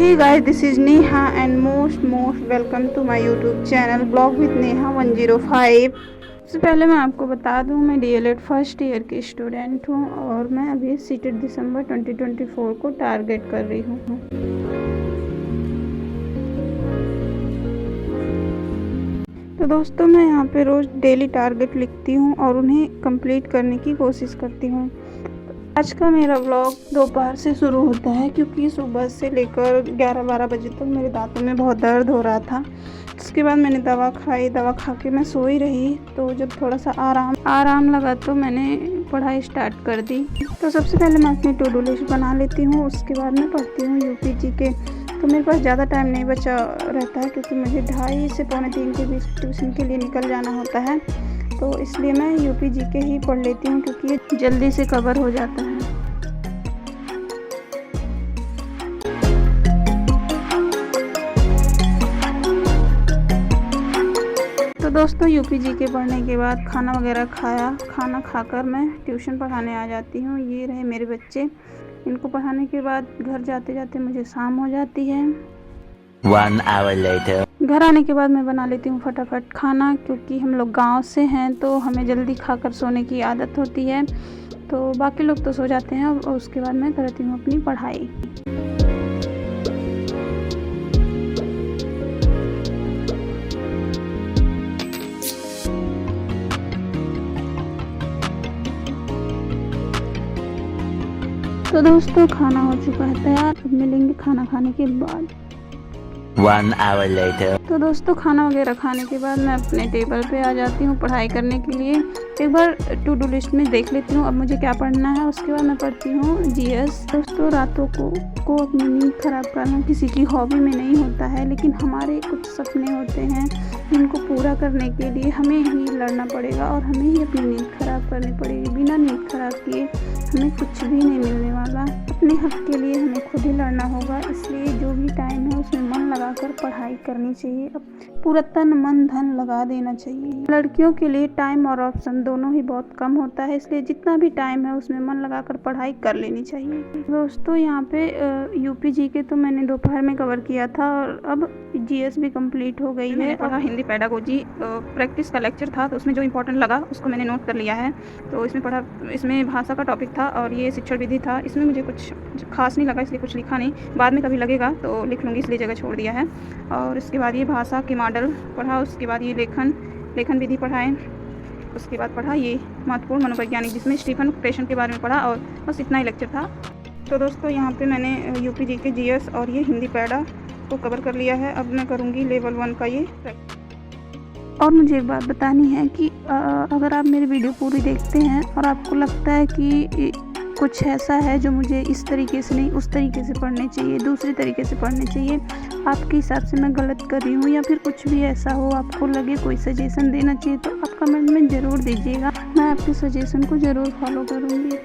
Hey guys, this is Neha and most welcome to my YouTube channel Blog with Neha 105। सबसे पहले मैं आपको बता दूं, मैं डीएलएड फर्स्ट ईयर की स्टूडेंट हूं और मैं अभी सीटेड दिसंबर 2024 को टारगेट कर रही हूं। तो दोस्तों, मैं यहाँ पे रोज़ डेली टारगेट लिखती हूँ और उन्हें कंप्लीट करने की कोशिश करती हूँ। आज का मेरा व्लॉग दोपहर से शुरू होता है क्योंकि सुबह से लेकर 11-12 बजे तक मेरे दांतों में बहुत दर्द हो रहा था। उसके बाद मैंने दवा खाई, दवा खा के मैं सोई रही। तो जब थोड़ा सा आराम लगा तो मैंने पढ़ाई स्टार्ट कर दी। तो सबसे पहले मैं अपनी टू डू लिस्ट बना लेती हूँ, उसके बाद मैं पढ़ती हूँ यूपीजी के। तो मेरे पास ज़्यादा टाइम नहीं बचा रहता है क्योंकि मुझे 2:30 से 2:45 के बीच ट्यूशन के लिए निकल जाना होता है। तो इसलिए मैं यूपीजी के ही पढ़ लेती हूँ क्योंकि ये जल्दी से कवर हो जाता है। तो दोस्तों, यूपीजी के पढ़ने के बाद खाना वगैरह खाया, खाना खाकर मैं ट्यूशन पढ़ाने आ जाती हूँ। ये रहे मेरे बच्चे। इनको पढ़ाने के बाद घर जाते जाते मुझे शाम हो जाती है। 1 hour later। घर आने के बाद मैं बना लेती हूँ फटाफट खाना, क्योंकि हम लोग गांव से हैं तो हमें जल्दी खाकर सोने की आदत होती है। तो बाकी लोग तो सो जाते हैं और उसके बाद मैं करती हूँ अपनी पढ़ाई। तो दोस्तों, खाना हो चुका है तैयार। अब मिलेंगे खाना खाने के बाद। 1 hour later। तो दोस्तों, खाना वगैरह खाने के बाद मैं अपने टेबल पे आ जाती हूँ पढ़ाई करने के लिए। एक बार टू डू लिस्ट में देख लेती हूँ अब मुझे क्या पढ़ना है। उसके बाद मैं पढ़ती हूँ जीएस। दोस्तों, रातों को अपनी नींद खराब करना किसी की हॉबी में नहीं होता है, लेकिन हमारे कुछ सपने होते हैं जिनको पूरा करने के लिए हमें ही लड़ना पड़ेगा और हमें ही अपनी नींद खराब करनी पड़ेगी। बिना नींद खराब किए हमें कुछ भी नहीं मिलने वाला। अपने हक के लिए हमें खुद ही लड़ना होगा। इसलिए जो भी टाइम है उसमें मन लगाकर पढ़ाई करनी चाहिए। अब पूरा तन मन धन लगा देना चाहिए। लड़कियों के लिए टाइम और ऑप्शन दोनों ही बहुत कम होता है, इसलिए जितना भी टाइम है उसमें मन लगाकर पढ़ाई कर लेनी चाहिए। दोस्तों, यहाँ पे यूपीजी के तो मैंने दोपहर में कवर किया था और अब जीएस भी कंप्लीट हो गई है। पढ़ा हिंदी पेडागोजी प्रैक्टिस का लेक्चर था, तो उसमें जो इम्पोर्टेंट लगा उसको मैंने नोट कर लिया है। तो इसमें पढ़ा, इसमें भाषा का टॉपिक था और ये शिक्षण विधि था। इसमें मुझे कुछ खास नहीं लगा, इसलिए कुछ लिखा नहीं। बाद में कभी लगेगा तो लिख लूँगी, इसलिए जगह छोड़ दिया है। और इसके बाद ये भाषा के मॉडल पढ़ा, उसके बाद ये लेखन विधि पढ़ाएँ। उसके बाद पढ़ा ये महत्वपूर्ण मनोवैज्ञानिक, जिसमें स्टीफन प्रेशन के बारे में पढ़ा। और बस इतना ही लेक्चर था। तो दोस्तों, यहाँ पे मैंने यूपीजी के जीएस और ये हिंदी पैडा को कवर कर लिया है। अब मैं करूँगी लेवल 1 का ये। और मुझे एक बात बतानी है कि अगर आप मेरी वीडियो पूरी देखते हैं और आपको लगता है कि कुछ ऐसा है जो मुझे इस तरीके से नहीं उस तरीके से पढ़ने चाहिए, दूसरी तरीके से पढ़ने चाहिए, आपके हिसाब से मैं गलत कर रही हूँ या फिर कुछ भी ऐसा हो, आपको लगे कोई सजेशन देना चाहिए, तो आप कमेंट में ज़रूर दीजिएगा। मैं आपके सजेशन को ज़रूर फॉलो करूँगी।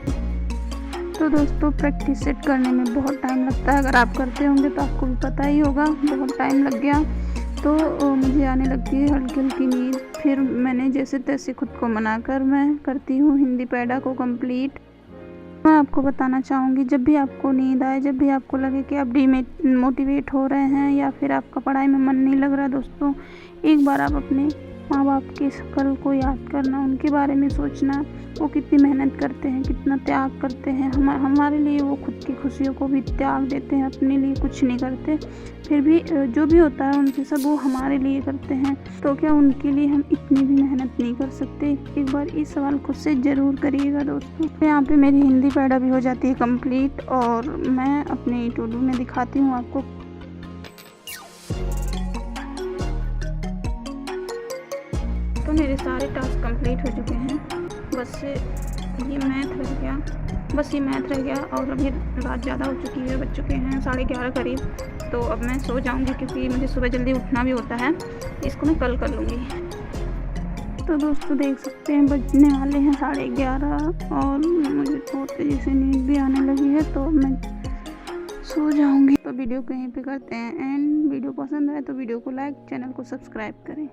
तो दोस्तों, प्रैक्टिस सेट करने में बहुत टाइम लगता है। अगर आप करते होंगे तो आपको भी पता ही होगा, बहुत टाइम लग गया। तो मुझे आने लगती है हल्की हल्की नींद। फिर मैंने जैसे तैसे खुद को मनाकर मैं करती हूँ हिंदी पैडा को कंप्लीट। मैं आपको बताना चाहूँगी, जब भी आपको नींद आए, जब भी आपको लगे कि आप डिमोटिवेट हो रहे हैं या फिर आपका पढ़ाई में मन नहीं लग रहा, दोस्तों, एक बार आप अपने माँ बाप की शक्ल को याद करना, उनके बारे में सोचना, वो कितनी मेहनत करते हैं, कितना त्याग करते हैं। हमारे लिए वो खुद की खुशियों को भी त्याग देते हैं, अपने लिए कुछ नहीं करते। फिर भी जो भी होता है उनसे सब वो हमारे लिए करते हैं, तो क्या उनके लिए हम इतनी भी मेहनत नहीं कर सकते? एक बार इस सवाल खुद से ज़रूर करिएगा दोस्तों। यहाँ पे मेरी हिंदी पैडा भी हो जाती है कंप्लीट और मैं अपने टू डू में दिखाती हूँ आपको। तो मेरे सारे टास्क कंप्लीट हो चुके हैं। बस ये मैथ रह गया और अभी रात ज़्यादा हो चुकी है, बज चुके हैं 11:30 करीब। तो अब मैं सो जाऊंगी क्योंकि मुझे सुबह जल्दी उठना भी होता है। इसको मैं कल कर लूँगी। तो दोस्तों, देख सकते हैं बजने वाले हैं 11:30 और मुझे बहुत तेज़ी से नींद भी आने लगी है, तो मैं सो जाऊंगी। तो वीडियो कहीं पे करते हैं एंड। वीडियो पसंद आए तो वीडियो को लाइक, चैनल को सब्सक्राइब करें।